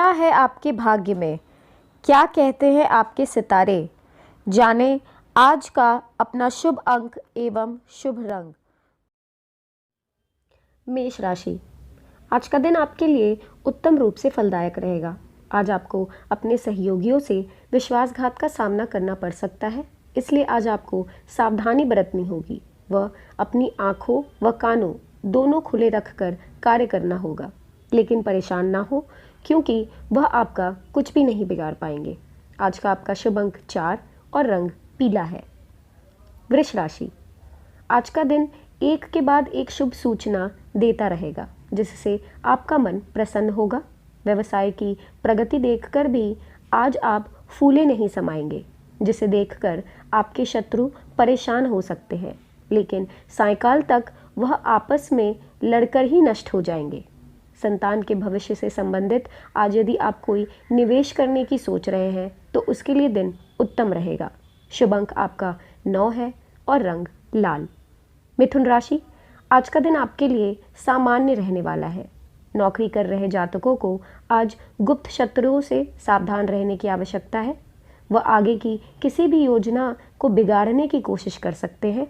क्या है आपके भाग्य में, क्या कहते हैं आपके सितारे, जाने आज का अपना शुभ अंक एवं शुभ रंग। मेष राशि, आज का दिन आपके लिए उत्तम रूप से फलदायक रहेगा। आज आपको अपने सहयोगियों से विश्वासघात का सामना करना पड़ सकता है, इसलिए आज आपको सावधानी बरतनी होगी। वह अपनी आंखों व कानों दोनों खुले रखकर कार्य करना होगा, लेकिन परेशान ना हो, क्योंकि वह आपका कुछ भी नहीं बिगाड़ पाएंगे। आज का आपका शुभ अंक 4 और रंग पीला है। वृष राशि, आज का दिन एक के बाद एक शुभ सूचना देता रहेगा, जिससे आपका मन प्रसन्न होगा। व्यवसाय की प्रगति देखकर भी आज आप फूले नहीं समाएंगे, जिसे देखकर आपके शत्रु परेशान हो सकते हैं, लेकिन सायंकाल तक वह आपस में लड़कर ही नष्ट हो जाएंगे। संतान के भविष्य से संबंधित आज यदि आप कोई निवेश करने की सोच रहे हैं तो उसके लिए दिन उत्तम रहेगा। शुभ अंक आपका 9 है और रंग लाल। मिथुन राशि, आज का दिन आपके लिए सामान्य रहने वाला है। नौकरी कर रहे जातकों को आज गुप्त शत्रुओं से सावधान रहने की आवश्यकता है। वह आगे की किसी भी योजना को बिगाड़ने की कोशिश कर सकते हैं।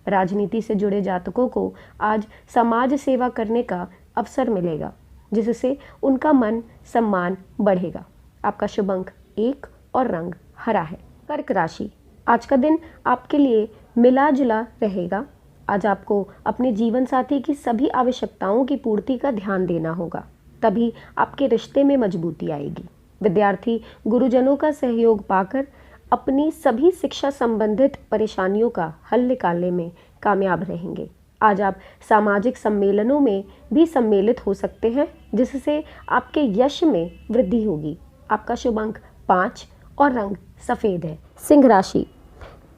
राजनीति से जुड़े जातकों को आज समाज सेवा करने का अवसर मिलेगा, जिससे उनका मन सम्मान बढ़ेगा। आपका शुभ अंक 1 और रंग हरा है। कर्क राशि, आज का दिन आपके लिए मिला जुला रहेगा। आज आपको अपने जीवन साथी की सभी आवश्यकताओं की पूर्ति का ध्यान देना होगा, तभी आपके रिश्ते में मजबूती आएगी। विद्यार्थी गुरुजनों का सहयोग पाकर अपनी सभी शिक्षा संबंधित परेशानियों का हल निकालने में कामयाब रहेंगे। आज आप सामाजिक सम्मेलनों में भी सम्मिलित हो सकते हैं, जिससे आपके यश में वृद्धि होगी। आपका शुभ अंक 5 और रंग सफ़ेद है। सिंह राशि,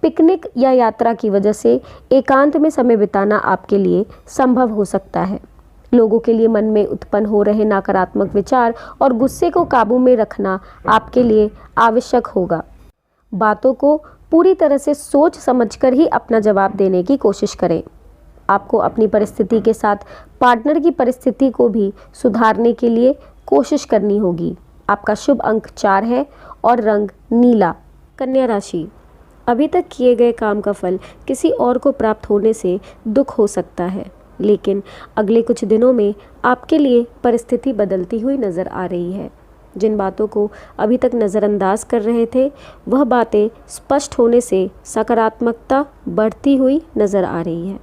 पिकनिक या यात्रा की वजह से एकांत में समय बिताना आपके लिए संभव हो सकता है। लोगों के लिए मन में उत्पन्न हो रहे नकारात्मक विचार और गुस्से को काबू में रखना आपके लिए आवश्यक होगा। बातों को पूरी तरह से सोच समझकर ही अपना जवाब देने की कोशिश करें। आपको अपनी परिस्थिति के साथ पार्टनर की परिस्थिति को भी सुधारने के लिए कोशिश करनी होगी। आपका शुभ अंक 4 है और रंग नीला। कन्या राशि, अभी तक किए गए काम का फल किसी और को प्राप्त होने से दुख हो सकता है, लेकिन अगले कुछ दिनों में आपके लिए परिस्थिति बदलती हुई नज़र आ रही है। जिन बातों को अभी तक नज़रअंदाज कर रहे थे, वह बातें स्पष्ट होने से सकारात्मकता बढ़ती हुई नज़र आ रही है।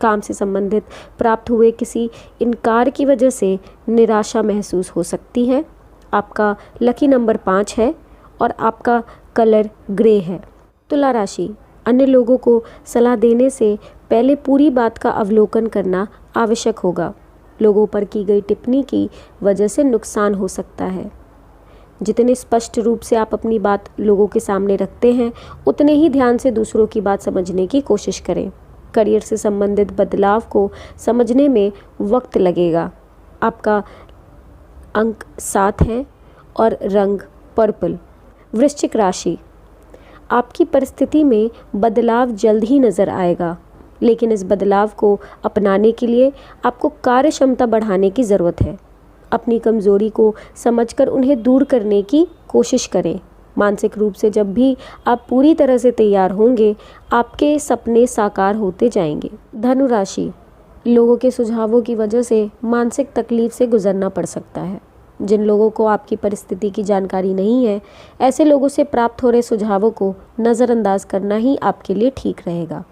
काम से संबंधित प्राप्त हुए किसी इनकार की वजह से निराशा महसूस हो सकती है। आपका लकी नंबर 5 है और आपका कलर ग्रे है। तुला राशि, अन्य लोगों को सलाह देने से पहले पूरी बात का अवलोकन करना आवश्यक होगा। लोगों पर की गई टिप्पणी की वजह से नुकसान हो सकता है। जितने स्पष्ट रूप से आप अपनी बात लोगों के सामने रखते हैं, उतने ही ध्यान से दूसरों की बात समझने की कोशिश करें। करियर से संबंधित बदलाव को समझने में वक्त लगेगा। आपका अंक 7 है और रंग पर्पल। वृश्चिक राशि, आपकी परिस्थिति में बदलाव जल्द ही नज़र आएगा, लेकिन इस बदलाव को अपनाने के लिए आपको कार्य क्षमता बढ़ाने की ज़रूरत है। अपनी कमज़ोरी को समझकर उन्हें दूर करने की कोशिश करें। मानसिक रूप से जब भी आप पूरी तरह से तैयार होंगे, आपके सपने साकार होते जाएंगे। धनु राशि, लोगों के सुझावों की वजह से मानसिक तकलीफ से गुजरना पड़ सकता है। जिन लोगों को आपकी परिस्थिति की जानकारी नहीं है, ऐसे लोगों से प्राप्त हो रहे सुझावों को नज़रअंदाज करना ही आपके लिए ठीक रहेगा।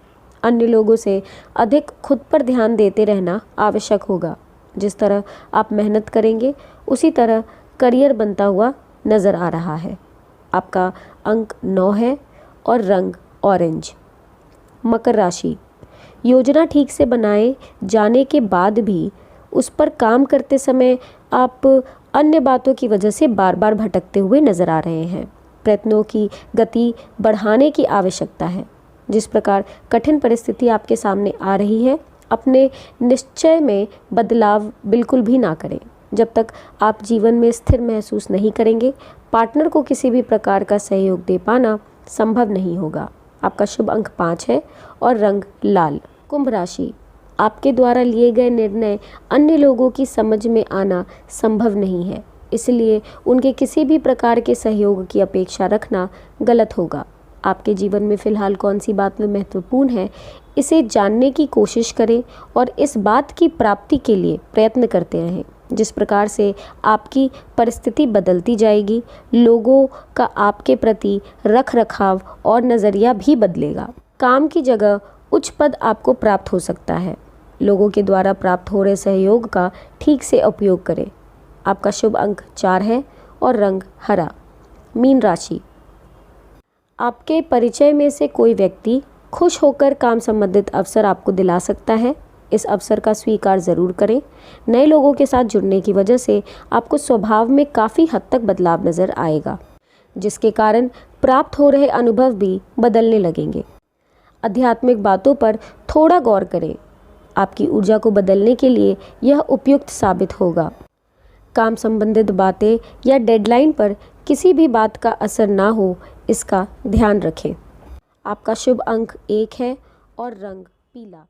अन्य लोगों से अधिक खुद पर ध्यान देते रहना आवश्यक होगा। जिस तरह आप मेहनत करेंगे, उसी तरह करियर बनता हुआ नज़र आ रहा है। आपका अंक 9 है और रंग ऑरेंज। मकर राशि, योजना ठीक से बनाए जाने के बाद भी उस पर काम करते समय आप अन्य बातों की वजह से बार बार भटकते हुए नजर आ रहे हैं। प्रयत्नों की गति बढ़ाने की आवश्यकता है। जिस प्रकार कठिन परिस्थिति आपके सामने आ रही है, अपने निश्चय में बदलाव बिल्कुल भी ना करें। जब तक आप जीवन में स्थिर महसूस नहीं करेंगे, पार्टनर को किसी भी प्रकार का सहयोग दे पाना संभव नहीं होगा। आपका शुभ अंक 5 है और रंग लाल। कुंभ राशि, आपके द्वारा लिए गए निर्णय अन्य लोगों की समझ में आना संभव नहीं है, इसलिए उनके किसी भी प्रकार के सहयोग की अपेक्षा रखना गलत होगा। आपके जीवन में फ़िलहाल कौन सी बात में महत्वपूर्ण है, इसे जानने की कोशिश करें और इस बात की प्राप्ति के लिए प्रयत्न करते रहें। जिस प्रकार से आपकी परिस्थिति बदलती जाएगी, लोगों का आपके प्रति रख रखाव और नज़रिया भी बदलेगा। काम की जगह उच्च पद आपको प्राप्त हो सकता है। लोगों के द्वारा प्राप्त हो रहे सहयोग का ठीक से उपयोग करें। आपका शुभ अंक 4 है और रंग हरा। मीन राशि, आपके परिचय में से कोई व्यक्ति खुश होकर काम संबंधित अवसर आपको दिला सकता है। इस अवसर का स्वीकार ज़रूर करें। नए लोगों के साथ जुड़ने की वजह से आपको स्वभाव में काफ़ी हद तक बदलाव नज़र आएगा, जिसके कारण प्राप्त हो रहे अनुभव भी बदलने लगेंगे। आध्यात्मिक बातों पर थोड़ा गौर करें। आपकी ऊर्जा को बदलने के लिए यह उपयुक्त साबित होगा। काम संबंधित बातें या डेडलाइन पर किसी भी बात का असर ना हो, इसका ध्यान रखें। आपका शुभ अंक 1 है और रंग पीला।